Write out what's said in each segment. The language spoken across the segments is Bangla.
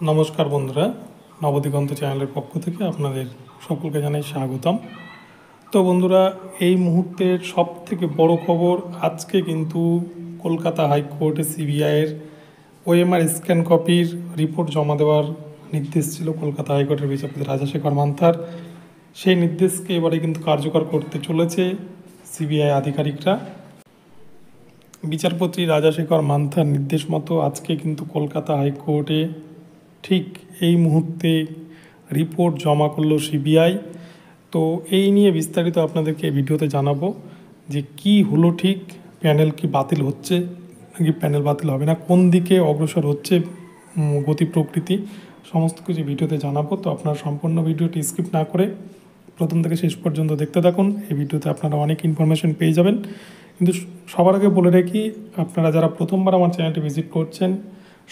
নমস্কার বন্ধুরা, নবদিগন্ত চ্যানেলের পক্ষ থেকে আপনাদের সকলকে জানাই স্বাগতম। তো বন্ধুরা, এই মুহূর্তের সব থেকে বড় খবর, আজকে কিন্তু কলকাতা হাইকোর্টে সিবিআইয়ের ওএমআর স্ক্যান কপির রিপোর্ট জমা দেওয়ার নির্দেশ ছিল কলকাতা হাইকোর্টের বিচারপতি রাজাশেখর মান্থার। সেই নির্দেশকে এবারে কিন্তু কার্যকর করতে চলেছে সিবিআই আধিকারিকরা। বিচারপতি রাজাশেখর মান্থার নির্দেশ মতো আজকে কিন্তু কলকাতা হাইকোর্টে ঠিক এই মুহূর্তে রিপোর্ট জমা করলো সিবিআই। তো এই নিয়ে বিস্তারিত আপনাদেরকে ভিডিওতে জানাবো যে কি হলো, ঠিক প্যানেল কি বাতিল হচ্ছে নাকি প্যানেল বাতিল হবে না, কোন দিকে অগ্রসর হচ্ছে গতি প্রকৃতি, সমস্ত কিছু ভিডিওতে জানাবো। তো আপনারা সম্পূর্ণ ভিডিওটি স্কিপ না করে প্রথম থেকে শেষ পর্যন্ত দেখতে থাকুন। এই ভিডিওতে আপনারা অনেক ইনফরমেশন পেয়ে যাবেন। কিন্তু সবার আগে বলে রাখি, আপনারা যারা প্রথমবার আমার চ্যানেলটি ভিজিট করছেন,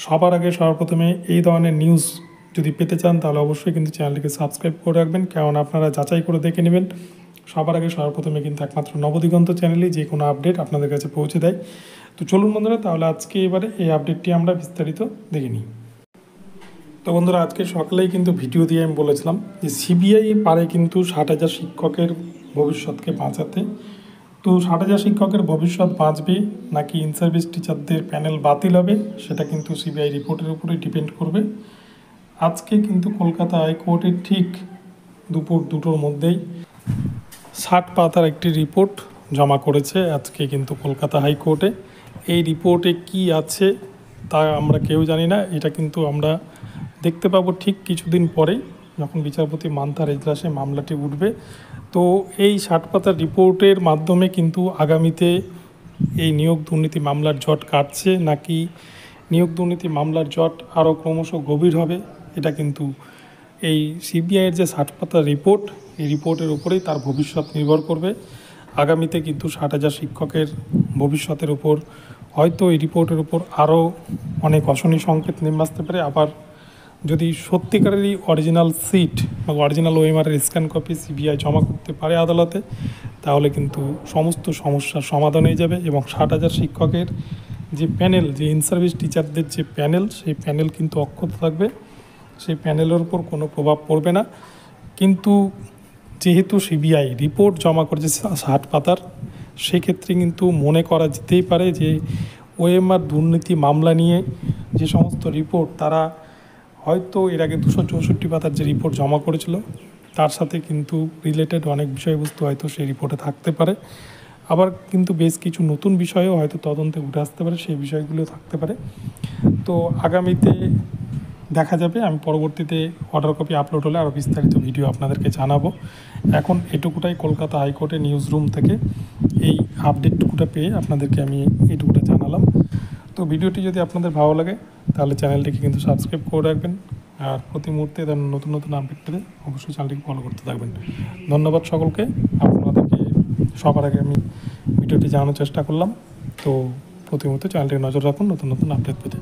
সবার আগে সর্বপ্রথমে এই ধরনের নিউজ যদি পেতে চান তাহলে অবশ্যই কিন্তু চ্যানেলটিকে সাবস্ক্রাইব করে রাখবেন, কারণ আপনারা যাচাই করে দেখে নেবেন। সবার আগে সর্বপ্রথমে কিন্তু একমাত্র নবদিগন্ত চ্যানেলেই যে কোনো আপডেট আপনাদের কাছে পৌঁছে দেয়। তো চলুন বন্ধুরা, তাহলে আজকে এবারে এই আপডেটটি আমরা বিস্তারিত দেখে নিই। তো বন্ধুরা, আজকে সকালেই কিন্তু ভিডিও দিয়ে আমি বলেছিলাম যে সিবিআই পারে কিন্তু 60,000 শিক্ষকের ভবিষ্যৎকে বাঁচাতে। তো 60,000 শিক্ষকের ভবিষ্যৎ বাঁচবে নাকি ইন সার্ভিস টিচারদের প্যানেল বাতিল হবে, সেটা কিন্তু সিবিআই রিপোর্টের উপরে ডিপেন্ড করবে। আজকে কিন্তু কলকাতা হাইকোর্টের ঠিক দুপুর 2টোর মধ্যেই 60 পাতার একটি রিপোর্ট জমা করেছে আজকে কিন্তু কলকাতা হাইকোর্টে। এই রিপোর্টে কি আছে তা আমরা কেউ জানি না, এটা কিন্তু আমরা দেখতে পাবো ঠিক কিছুদিন পরেই, যখন বিচারপতি মান্থার এজলাসে মামলাটি উঠবে। তো এই 60 পাতার রিপোর্টের মাধ্যমে কিন্তু আগামীতে এই নিয়োগ দুর্নীতি মামলার জট কাটছে নাকি নিয়োগ দুর্নীতি মামলার জট আরও ক্রমশ গভীর হবে, এটা কিন্তু এই সিবিআইয়ের যে 60 পাতার রিপোর্ট, এই রিপোর্টের উপরেই তার ভবিষ্যৎ নির্ভর করবে। আগামীতে কিন্তু 60,000 শিক্ষকের ভবিষ্যতের উপর হয়তো এই রিপোর্টের উপর আরও অনেক অশনি সংকেত নেমে আসতে পারে। আবার যদি সত্যিকারেরই অরিজিনাল সিট বা অরিজিনাল ওএমআরের স্ক্যান কপি সিবিআই জমা করতে পারে আদালতে, তাহলে কিন্তু সমস্ত সমস্যার সমাধান হয়ে যাবে এবং 60,000 শিক্ষকের যে প্যানেল, যে ইন সার্ভিস টিচারদের যে প্যানেল, সেই প্যানেল কিন্তু অক্ষত থাকবে, সেই প্যানেলের উপর কোনো প্রভাব পড়বে না। কিন্তু যেহেতু সিবিআই রিপোর্ট জমা করেছে 60 পাতার, সেক্ষেত্রে কিন্তু মনে করা যেতেই পারে যে ওএমআর দুর্নীতি মামলা নিয়ে যে সমস্ত রিপোর্ট, তারা হয়তো এর আগে 264 পাতার যে রিপোর্ট জমা করেছিল তার সাথে কিন্তু রিলেটেড অনেক বিষয়বস্তু হয়তো সেই রিপোর্টে থাকতে পারে। আবার কিন্তু বেশ কিছু নতুন বিষয়ও হয়তো তদন্তে উঠে আসতে পারে, সেই বিষয়গুলো থাকতে পারে। তো আগামীতে দেখা যাবে, আমি পরবর্তীতে অর্ডার কপি আপলোড হলে আরও বিস্তারিত ভিডিও আপনাদেরকে জানাবো। এখন এটুকুটাই কলকাতা হাইকোর্টের নিউজ রুম থেকে এই আপডেটটুকুটা পেয়ে আপনাদেরকে আমি এটুকুটা জানালাম। তো ভিডিওটি যদি আপনাদের ভালো লাগে তাহলে চ্যানেলটিকে কিন্তু সাবস্ক্রাইব করে রাখবেন, আর প্রতি মুহূর্তে নতুন নতুন আপডেট পেতে অবশ্যই চ্যানেলটিকে ফলো করতে থাকবেন। ধন্যবাদ সকলকে। আপনাদেরকে সবার আগে আমি ভিডিওটি জানানোর চেষ্টা করলাম। তো প্রতি মুহূর্তে চ্যানেলটিকে নজর রাখুন নতুন নতুন আপডেট পেতে।